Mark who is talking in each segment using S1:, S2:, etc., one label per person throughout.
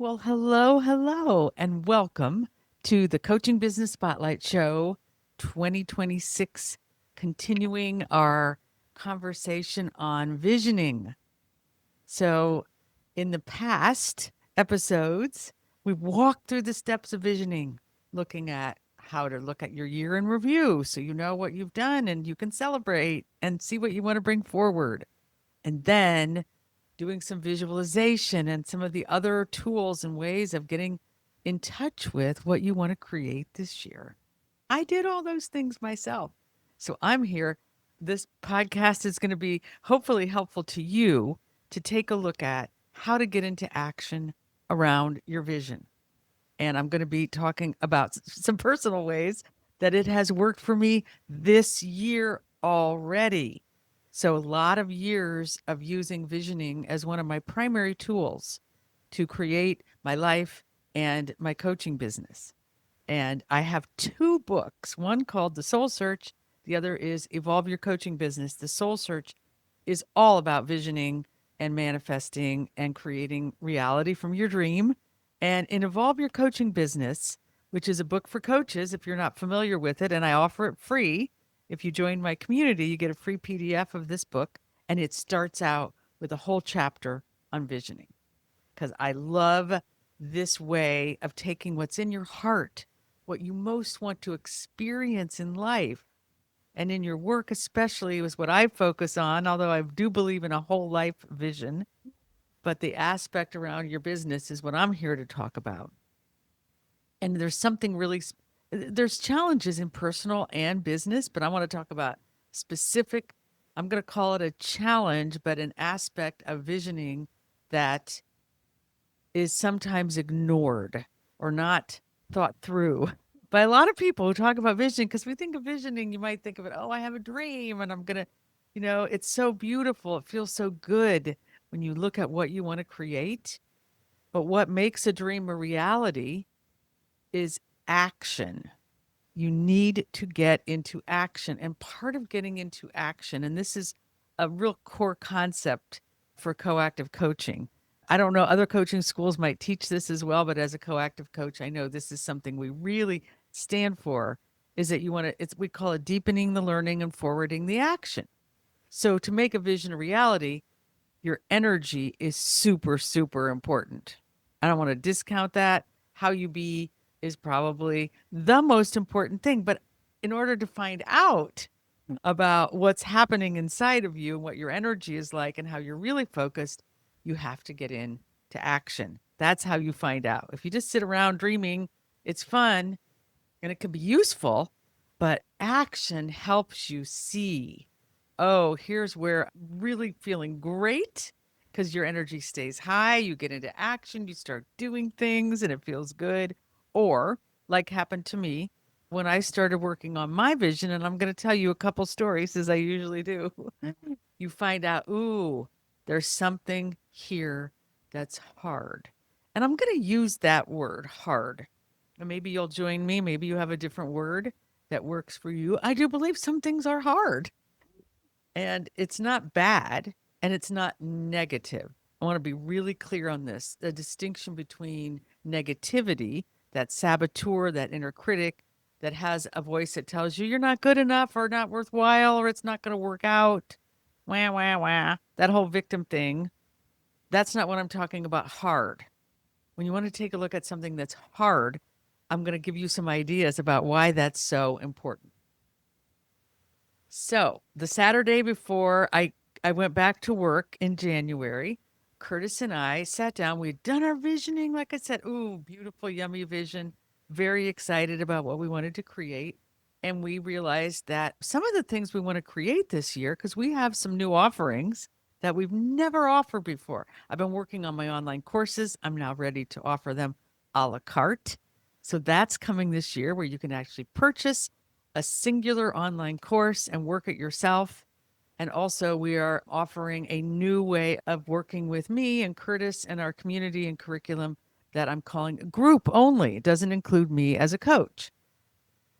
S1: Well, hello, and welcome to the Coaching Business Spotlight Show 2026, continuing our conversation on visioning. So, in the past episodes, we've walked through the steps of visioning, looking at how to look at your year in review so you know what you've done and you can celebrate and see what you want to bring forward. And then doing some visualization and some of the other tools and ways of getting in touch with what you want to create this year. I did all those things myself. So I'm here. This podcast is going to be hopefully helpful to you to take a look at how to get into action around your vision. And I'm going to be talking about some personal ways that it has worked for me this year already. So, a lot of years of using visioning as one of my primary tools to create my life and my coaching business. And I have two books, one called The Soul Search, the other is Evolve Your Coaching Business. The Soul Search is all about visioning and manifesting and creating reality from your dream. And in Evolve Your Coaching Business, which is a book for coaches, if you're not familiar with it, and I offer it free. If you join my community, you get a free PDF of this book, and it starts out with a whole chapter on visioning because I love this way of taking what's in your heart, what you most want to experience in life and in your work, especially, is what I focus on, although I do believe in a whole life vision. But the aspect around your business is what I'm here to talk about. And there's something really, there's challenges in personal and business, but I want to talk about specific, I'm going to call it a challenge, but an aspect of visioning that is sometimes ignored or not thought through by a lot of people who talk about vision. Because we think of visioning, you might think of it, oh, I have a dream and I'm going to, it's so beautiful. It feels so good when you look at what you want to create. But what makes a dream a reality is action. You need to get into action. And part of getting into action, and this is a real core concept for coactive coaching. I don't know, other coaching schools might teach this as well, but as a coactive coach, I know this is something we really stand for is that you want to, we call it deepening the learning and forwarding the action. So to make a vision a reality, your energy is super, super important. I don't want to discount that. How you be is probably the most important thing. But in order to find out about what's happening inside of you and what your energy is like and how you're really focused, you have to get into action. That's how you find out. If you just sit around dreaming, it's fun and it can be useful, but action helps you see, oh, here's where I'm really feeling great because your energy stays high. You get into action, you start doing things, and it feels good. Or, like happened to me when I started working on my vision, and I'm going to tell you a couple stories as I usually do. You find out, ooh, there's something here that's hard. And I'm going to use that word, hard. And maybe you'll join me. Maybe you have a different word that works for you. I do believe some things are hard. And it's not bad and it's not negative. I want to be really clear on this. The distinction between negativity, that saboteur, that inner critic that has a voice that tells you you're not good enough or not worthwhile or it's not going to work out. Wah, wah, wah. That whole victim thing. That's not what I'm talking about hard. When you want to take a look at something that's hard, I'm going to give you some ideas about why that's so important. So the Saturday before I went back to work in January, Curtis and I sat down. We'd done our visioning, like I said. Ooh, beautiful, yummy vision. Very excited about what we wanted to create. And we realized that some of the things we want to create this year, because we have some new offerings that we've never offered before. I've been working on my online courses. I'm now ready to offer them a la carte. So that's coming this year where you can actually purchase a singular online course and work it yourself. And also, we are offering a new way of working with me and Curtis and our community and curriculum that I'm calling group only. It doesn't include me as a coach.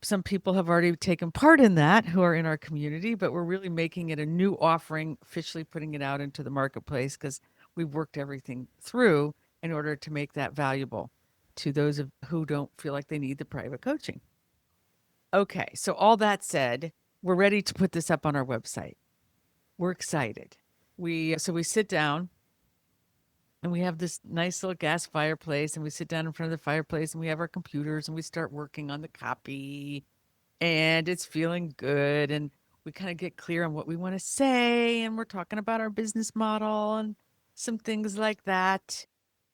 S1: Some people have already taken part in that who are in our community, but we're really making it a new offering, officially putting it out into the marketplace because we've worked everything through in order to make that valuable to those who don't feel like they need the private coaching. Okay, so all that said, we're ready to put this up on our website. We're excited. We sit down and we have this nice little gas fireplace and we sit down in front of the fireplace and we have our computers and we start working on the copy and it's feeling good and we kind of get clear on what we want to say and we're talking about our business model and some things like that.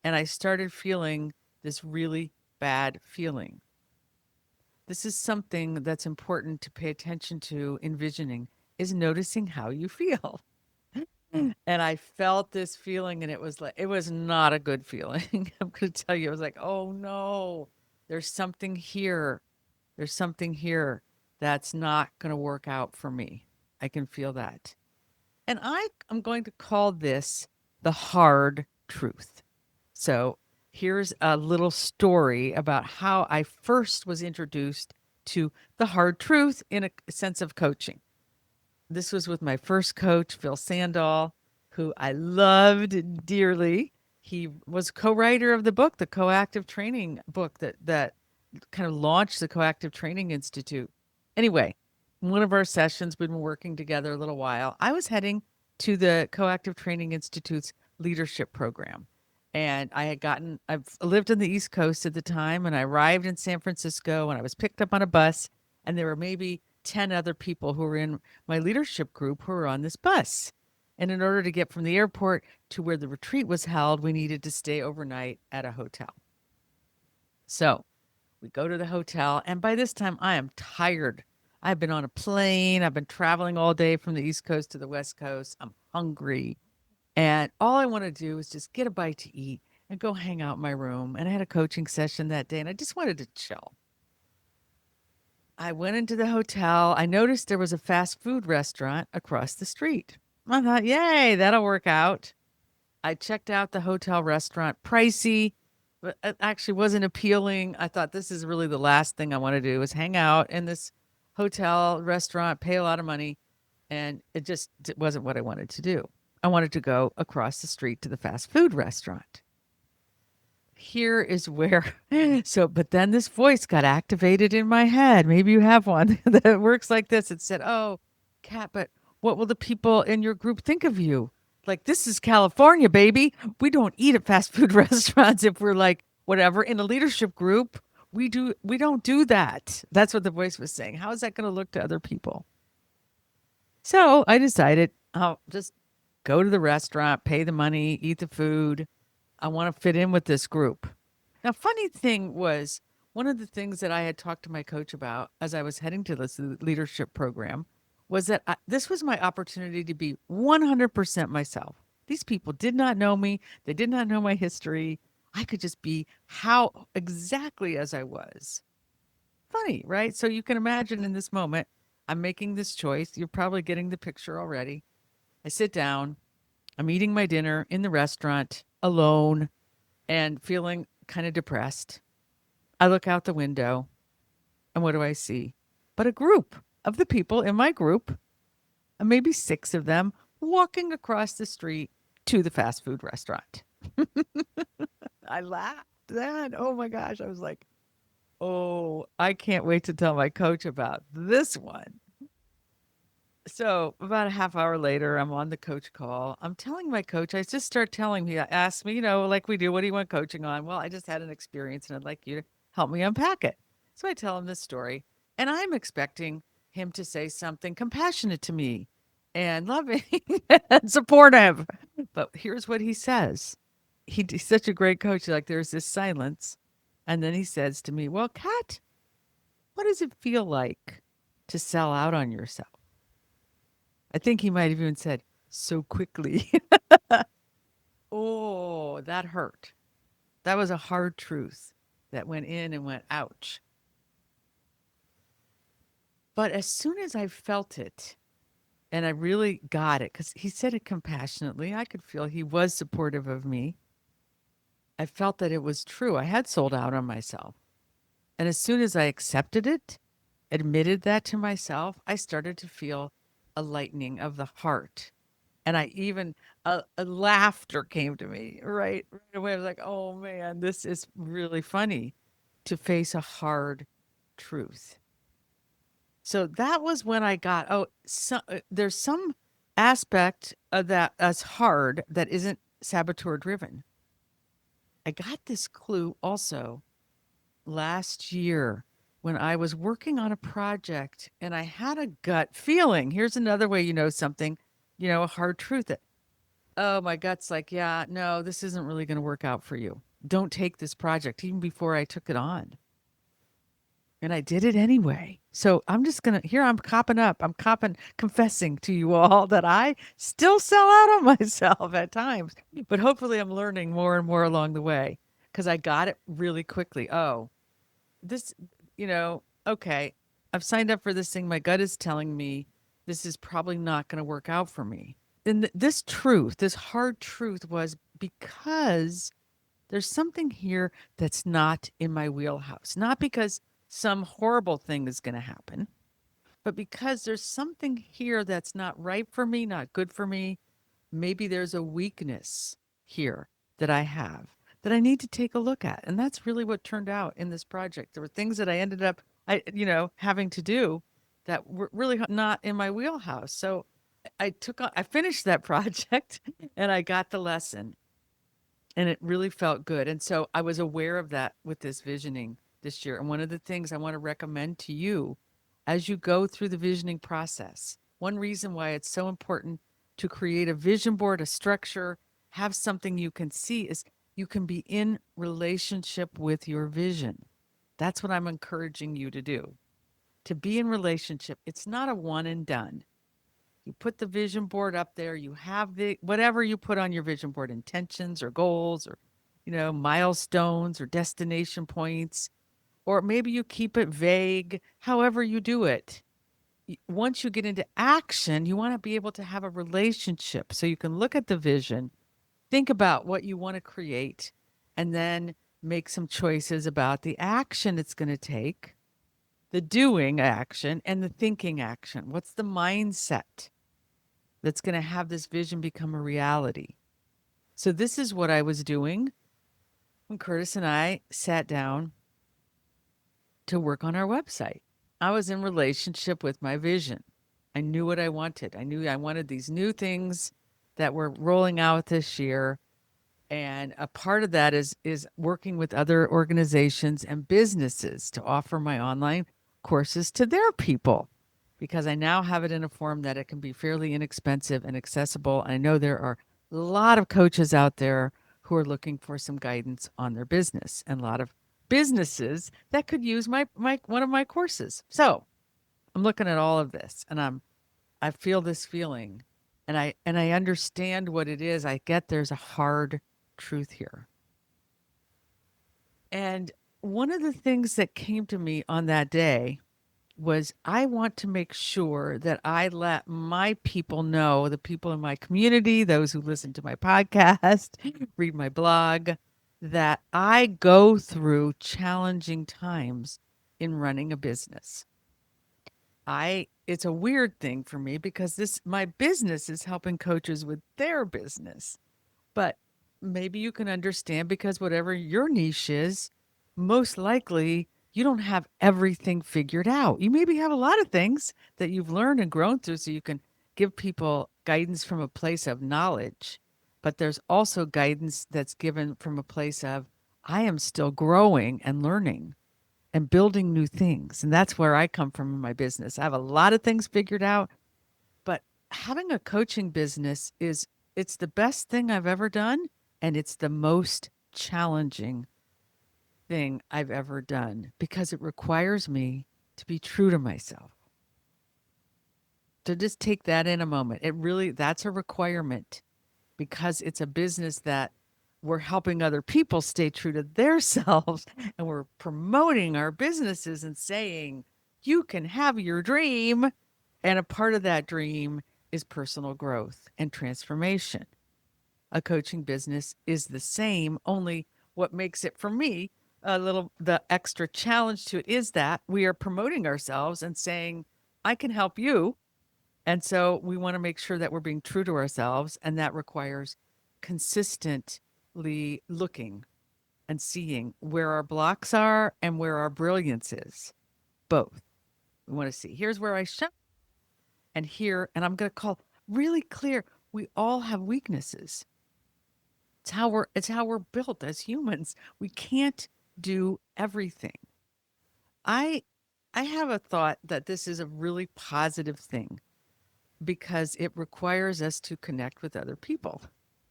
S1: And I started feeling this really bad feeling. This is something that's important to pay attention to in visioning is noticing how you feel. And I felt this feeling and it was not a good feeling. I'm going to tell you, I was like, "Oh no. There's something here. There's something here that's not going to work out for me. I can feel that." And I'm going to call this the hard truth. So here's a little story about how I first was introduced to the hard truth in a sense of coaching. This was with my first coach, Phil Sandoll, who I loved dearly. He was co-writer of the book, the Coactive Training book that kind of launched the Coactive Training Institute. Anyway, in one of our sessions, we'd been working together a little while. I was heading to the Coactive Training Institute's leadership program. And I've lived on the East Coast at the time, and I arrived in San Francisco and I was picked up on a bus, and there were maybe 10 other people who were in my leadership group who were on this bus. And in order to get from the airport to where the retreat was held, we needed to stay overnight at a hotel. So we go to the hotel, and by this time, I am tired. I've been on a plane. I've been traveling all day from the East Coast to the West Coast. I'm hungry. And all I want to do is just get a bite to eat and go hang out in my room. And I had a coaching session that day, and I just wanted to chill. I went into the hotel. I noticed there was a fast food restaurant across the street. I thought, yay, that'll work out. I checked out the hotel restaurant, pricey, but it actually wasn't appealing. I thought this is really the last thing I want to do is hang out in this hotel restaurant, pay a lot of money, and it wasn't what I wanted to do. I wanted to go across the street to the fast food restaurant. Here is where but then this voice got activated in my head. Maybe you have one that works like this. It said, "Oh, Kat, but what will the people in your group think of you? Like, this is California, baby. We don't eat at fast food restaurants if we're like whatever in a leadership group. We don't do that." That's what the voice was saying. How is that going to look to other people? So I decided I'll just go to the restaurant, pay the money, eat the food. I want to fit in with this group. Now, funny thing was, one of the things that I had talked to my coach about as I was heading to this leadership program was that this was my opportunity to be 100% myself. These people did not know me, they did not know my history. I could just be how exactly as I was. Funny, right? So you can imagine in this moment, I'm making this choice. You're probably getting the picture already. I sit down, I'm eating my dinner in the restaurant alone and feeling kind of depressed. I look out the window and what do I see? But a group of the people in my group, and maybe 6 of them, walking across the street to the fast food restaurant. I laughed then. Oh my gosh. I was like, oh, I can't wait to tell my coach about this one. So about a half hour later, I'm on the coach call. I'm telling my coach, I just start telling me, ask me, like we do, what do you want coaching on? Well, I just had an experience and I'd like you to help me unpack it. So I tell him this story and I'm expecting him to say something compassionate to me and loving and supportive. But here's what he says. He's such a great coach. Like there's this silence. And then he says to me, well, Kat, what does it feel like to sell out on yourself? I think he might have even said, so quickly. Oh, that hurt. That was a hard truth that went in and went, ouch. But as soon as I felt it and I really got it, because he said it compassionately, I could feel he was supportive of me. I felt that it was true. I had sold out on myself. And as soon as I accepted it, admitted that to myself, I started to feel a lightening of the heart. And I even a laughter came to me right away. I was like, "Oh man, this is really funny to face a hard truth." So that was when I got, oh, there's some aspect of that that's hard that isn't saboteur driven. I got this clue also last year when I was working on a project and I had a gut feeling. Here's another way you know something, a hard truth that, oh, my gut's like, yeah, no, this isn't really going to work out for you. Don't take this project, even before I took it on. And I did it anyway. So I'm just going to, here I'm copping up. I'm confessing to you all that I still sell out on myself at times. But hopefully I'm learning more and more along the way because I got it really quickly. Oh, this, okay, I've signed up for this thing. My gut is telling me this is probably not going to work out for me. And this truth, this hard truth was because there's something here that's not in my wheelhouse. Not because some horrible thing is going to happen, but because there's something here that's not right for me, not good for me. Maybe there's a weakness here that I have that I need to take a look at. And that's really what turned out in this project. There were things that I ended up having to do that were really not in my wheelhouse. So I finished that project and I got the lesson and it really felt good. And so I was aware of that with this visioning this year. And one of the things I want to recommend to you as you go through the visioning process, one reason why it's so important to create a vision board, a structure, have something you can see is you can be in relationship with your vision. That's what I'm encouraging you to do. To be in relationship, it's not a one and done. You put the vision board up there, you have the whatever you put on your vision board, intentions or goals or milestones or destination points, or maybe you keep it vague, however you do it. Once you get into action, you want to be able to have a relationship so you can look at the vision, think about what you want to create, and then make some choices about the action it's going to take, the doing action, and the thinking action. What's the mindset that's going to have this vision become a reality? So, this is what I was doing when Curtis and I sat down to work on our website. I was in relationship with my vision. I knew what I wanted. I knew I wanted these new things that were rolling out this year. And a part of that is working with other organizations and businesses to offer my online courses to their people because I now have it in a form that it can be fairly inexpensive and accessible. I know there are a lot of coaches out there who are looking for some guidance on their business and a lot of businesses that could use my one of my courses. So I'm looking at all of this and I feel this feeling and I understand what it is. I get there's a hard truth here. And one of the things that came to me on that day was I want to make sure that I let my people know, the people in my community, those who listen to my podcast, read my blog, that I go through challenging times in running a business. It's a weird thing for me because my business is helping coaches with their business. But maybe you can understand because whatever your niche is, most likely you don't have everything figured out. You maybe have a lot of things that you've learned and grown through so you can give people guidance from a place of knowledge. But there's also guidance that's given from a place of, I am still growing and learning and building new things. And that's where I come from in my business. I have a lot of things figured out, but having a coaching business it's the best thing I've ever done and it's the most challenging thing I've ever done because it requires me to be true to myself. To just take that in a moment. That's a requirement because it's a business that we're helping other people stay true to their selves and we're promoting our businesses and saying, you can have your dream. And a part of that dream is personal growth and transformation. A coaching business is the same, only what makes it for me the extra challenge to it is that we are promoting ourselves and saying, I can help you And so we want to make sure that we're being true to ourselves, and that requires consistently looking and seeing where our blocks are and where our brilliance is. Both. We want to see here's where I shine, and here, and I'm going to call really clear we all have weaknesses. It's how we're built as humans. We can't do everything. I I have a thought that this is a really positive thing because it requires us to connect with other people,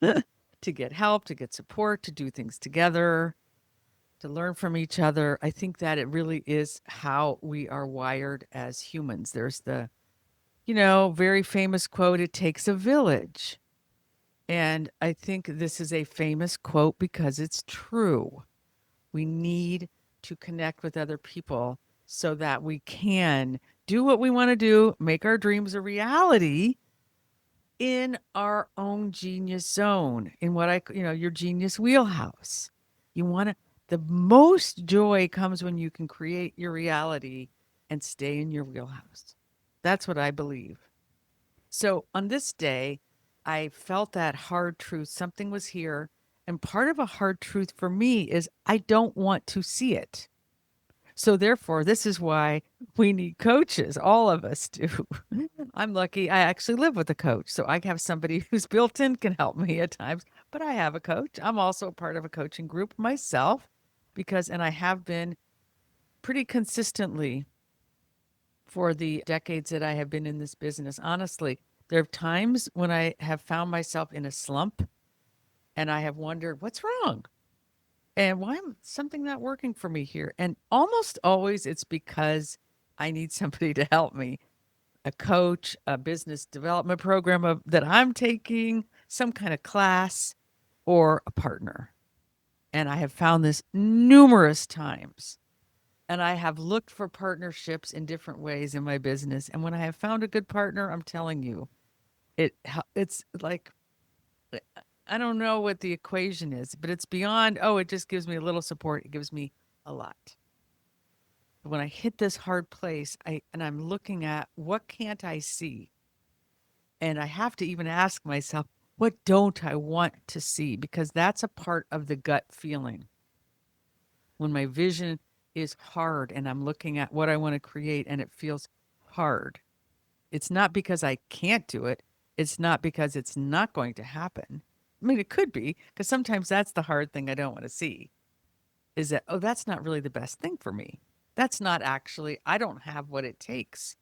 S1: to get help, to get support, to do things together, to learn from each other. I think that it really is how we are wired as humans. There's the, very famous quote, it takes a village. And I think this is a famous quote because it's true. We need to connect with other people so that we can do what we want to do, make our dreams a reality in our own genius zone, in your genius wheelhouse. You want to, the most joy comes when you can create your reality and stay in your wheelhouse. That's what I believe. So on this day, I felt that hard truth. Something was here. And part of a hard truth for me is I don't want to see it. So therefore, this is why we need coaches. All of us do. I'm lucky I actually live with a coach. So I have somebody who's built in can help me at times, but I have a coach. I'm also part of a coaching group myself and I have been pretty consistently for the decades that I have been in this business. Honestly, there are times when I have found myself in a slump and I have wondered, what's wrong? And why am something not working for me here? And almost always it's because I need somebody to help me, a coach, a business development program that I'm taking, some kind of class, or a partner. And I have found this numerous times. And I have looked for partnerships in different ways in my business. And when I have found a good partner, I'm telling you, it's like I don't know what the equation is, but it's beyond, oh, it just gives me a little support. It gives me a lot. When I hit this hard place, I'm looking at what can't I see? And I have to even ask myself, what don't I want to see? Because that's a part of the gut feeling. When my vision is hard and I'm looking at what I want to create and it feels hard, it's not because I can't do it. It's not because it's not going to happen. I mean, it could be because sometimes that's the hard thing I don't want to see is that, oh, that's not really the best thing for me. That's not actually, I don't have what it takes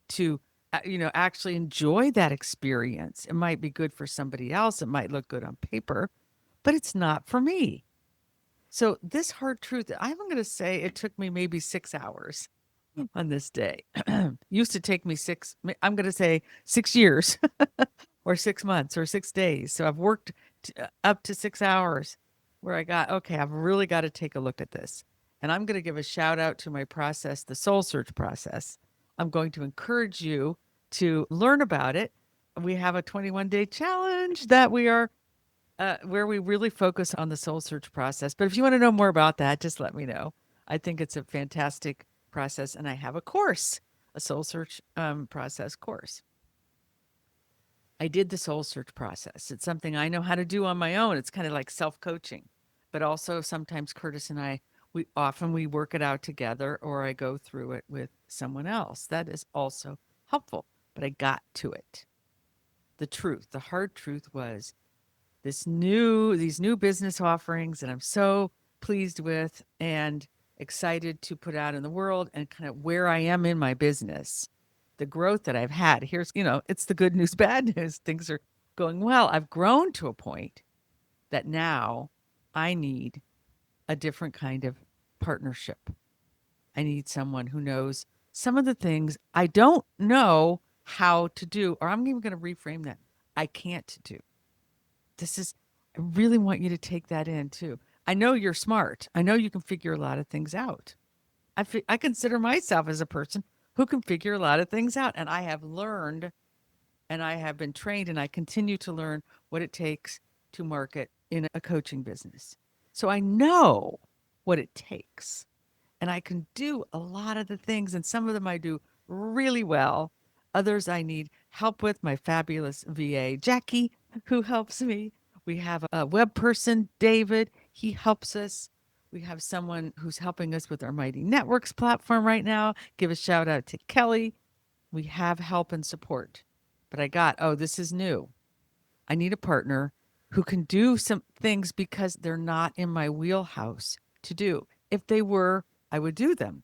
S1: to, actually enjoy that experience. It might be good for somebody else. It might look good on paper, but it's not for me. So this hard truth, I'm going to say it took me maybe 6 hours on this day. Used to take me I'm going to say 6 years or 6 months or 6 days. So I've worked up to 6 hours where okay, I've really got to take a look at this. And I'm going to give a shout out to my process, the soul search process. I'm going to encourage you to learn about it. We have a 21-day challenge that we are where we really focus on the soul search process. But if you want to know more about that, just let me know. I think it's a fantastic process, and I have a course, a soul search process course. I did the soul search process. It's something I know how to do on my own. It's kind of like self-coaching, but also sometimes Curtis and I, we work it out together, or I go through it with someone else. That is also helpful. But I got to it. The hard truth was these new business offerings that I'm so pleased with and excited to put out in the world, and kind of where I am in my business, the growth that I've had. It's the good news, bad news. Things are going well. I've grown to a point that now I need a different kind of partnership. I need someone who knows some of the things I don't know how to do, or I'm even going to reframe that. I can't do. I really want you to take that in too. I know you're smart. I know you can figure a lot of things out. I consider myself as a person who can figure a lot of things out. And I have learned and I have been trained and I continue to learn what it takes to market in a coaching business. So I know what it takes and I can do a lot of the things. And some of them I do really well. Others I need help with, my fabulous VA, Jackie, who helps me. We have a web person, David. He helps us. We have someone who's helping us with our Mighty Networks platform right now. Give a shout out to Kelly. We have help and support. But this is new. I need a partner who can do some things because they're not in my wheelhouse to do. If they were, I would do them.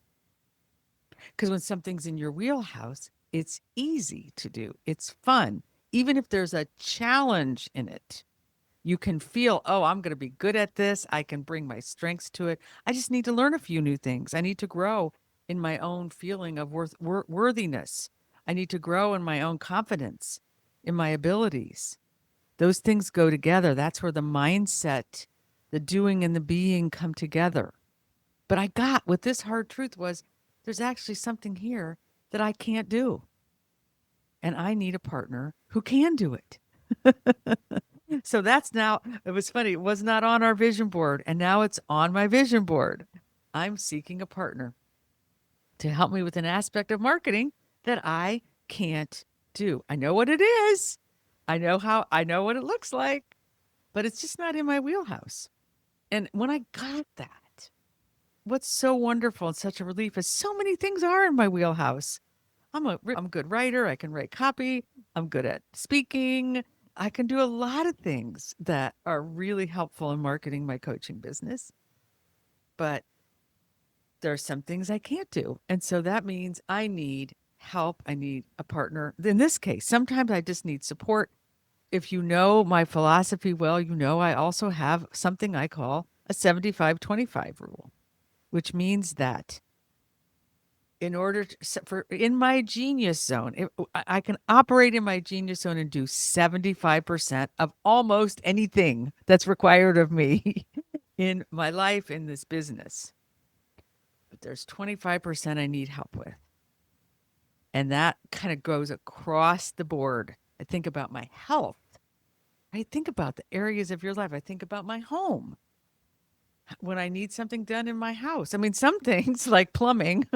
S1: Because when something's in your wheelhouse, it's easy to do, it's fun. Even if there's a challenge in it, you can feel, oh, I'm going to be good at this. I can bring my strengths to it. I just need to learn a few new things. I need to grow in my own feeling of worthiness. I need to grow in my own confidence, in my abilities. Those things go together. That's where the mindset, the doing and the being come together. But I got what this hard truth was, there's actually something here that I can't do. And I need a partner who can do it. So that's now, it was funny, it was not on our vision board, and now it's on my vision board. I'm seeking a partner to help me with an aspect of marketing that I can't do. I know what it is. I know what it looks like, but it's just not in my wheelhouse. And when I got that, what's so wonderful and such a relief is so many things are in my wheelhouse. I'm a good writer. I can write copy. I'm good at speaking. I can do a lot of things that are really helpful in marketing my coaching business. But there are some things I can't do. And so that means I need help. I need a partner. In this case, sometimes I just need support. If you know my philosophy well, you know I also have something I call a 75-25 rule, which means that in order to, for in my genius zone, I can operate in my genius zone and do 75% of almost anything that's required of me in my life in this business. But there's 25% I need help with. And that kind of goes across the board. I think about my health. I think about the areas of your life. I think about my home. When I need something done in my house. I mean, some things like plumbing,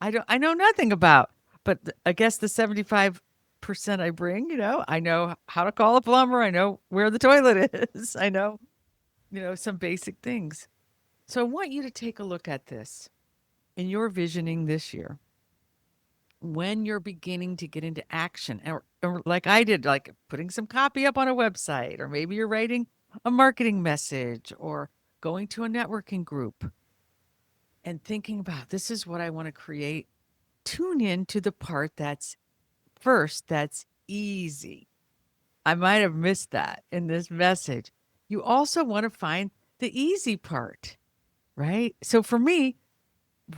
S1: I know nothing about, but I guess the 75% I bring, I know how to call a plumber. I know where the toilet is. I know, some basic things. So I want you to take a look at this in your visioning this year when you're beginning to get into action, or like I did, like putting some copy up on a website, or maybe you're writing a marketing message or going to a networking group and thinking about this is what I want to create. Tune in to the part that's easy. I might have missed that in this message. You also want to find the easy part, right? So for me,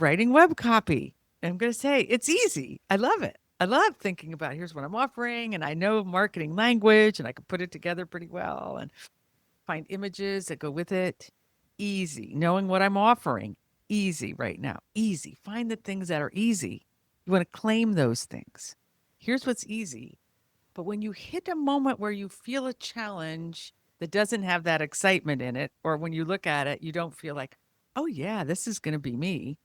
S1: writing web copy, I'm going to say it's easy. I love it. I love thinking about here's what I'm offering, and I know marketing language, and I can put it together pretty well and find images that go with it. Easy. Knowing what I'm offering, easy right now. Easy. Find the things that are easy. You want to claim those things. Here's what's easy. But when you hit a moment where you feel a challenge that doesn't have that excitement in it, or when you look at it, you don't feel like, oh, yeah, this is going to be me.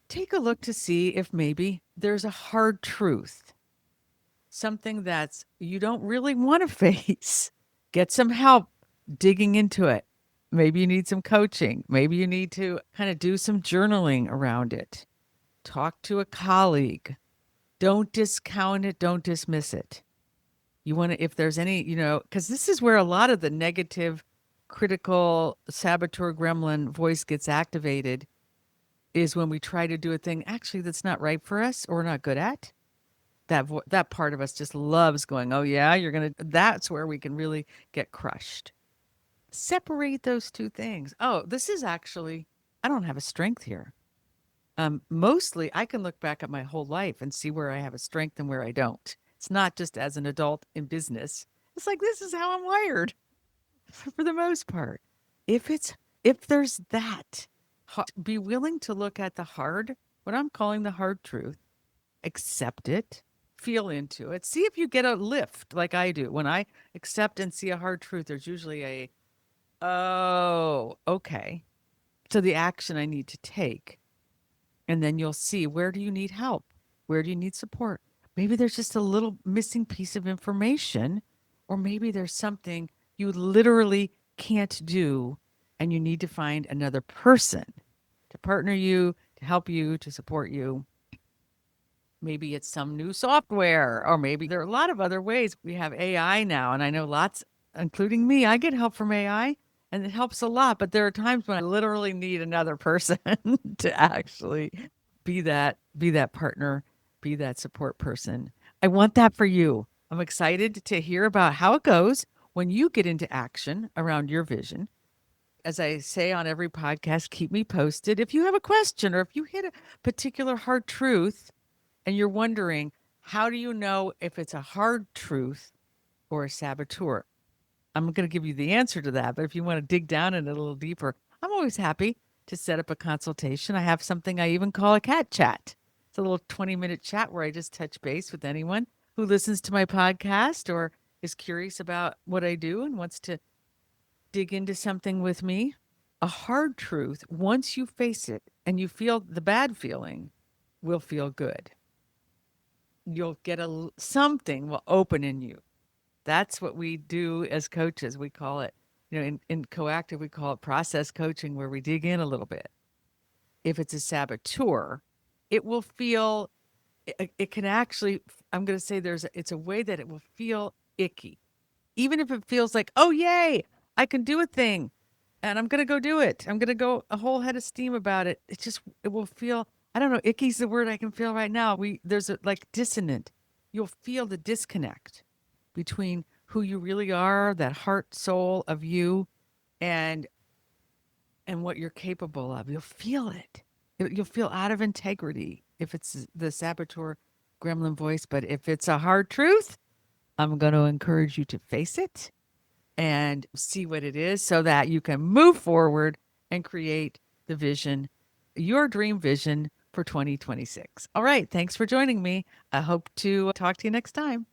S1: Take a look to see if maybe there's a hard truth, something that's you don't really want to face. Get some help digging into it. Maybe you need some coaching. Maybe you need to kind of do some journaling around it. Talk to a colleague. Don't discount it. Don't dismiss it. You want to, if there's any, because this is where a lot of the negative, critical, saboteur gremlin voice gets activated is when we try to do a thing actually that's not right for us or we're not good at. That part of us just loves going, oh, yeah, that's where we can really get crushed. Separate those two things. Oh, this is actually, I don't have a strength here. Mostly, I can look back at my whole life and see where I have a strength and where I don't. It's not just as an adult in business. It's like, this is how I'm wired for the most part. If there's that, be willing to look at the hard, what I'm calling the hard truth, accept it, feel into it, see if you get a lift like I do. When I accept and see a hard truth, there's usually oh, okay. So the action I need to take. And then you'll see, where do you need help? Where do you need support? Maybe there's just a little missing piece of information, or maybe there's something you literally can't do and you need to find another person to partner you, to help you, to support you. Maybe it's some new software, or maybe there are a lot of other ways. We have AI now, and I know lots, including me, I get help from AI and it helps a lot. But there are times when I literally need another person to actually be that partner, be that support person. I want that for you. I'm excited to hear about how it goes when you get into action around your vision. As I say on every podcast, keep me posted. If you have a question or if you hit a particular hard truth and you're wondering, how do you know if it's a hard truth or a saboteur? I'm going to give you the answer to that. But if you want to dig down in it a little deeper, I'm always happy to set up a consultation. I have something I even call a cat chat. It's a little 20-minute chat where I just touch base with anyone who listens to my podcast or is curious about what I do and wants to dig into something with me. A hard truth, once you face it and you feel the bad feeling, will feel good. You'll get something will open in you. That's what we do as coaches. We call it, in Coactive, we call it process coaching, where we dig in a little bit. If it's a saboteur, it will feel, it can actually, I'm going to say it's a way that it will feel icky. Even if it feels like, oh, yay, I can do a thing and I'm going to go do it. I'm going to go a whole head of steam about it. It will feel, I don't know, icky's the word I can feel right now. There's a like dissonant. You'll feel the disconnect between who you really are, that heart soul of you, and what you're capable of. You'll feel it. You'll feel out of integrity if it's the saboteur gremlin voice. But if it's a hard truth, I'm going to encourage you to face it and see what it is so that you can move forward and create the vision, your dream vision for 2026. All right. Thanks for joining me. I hope to talk to you next time.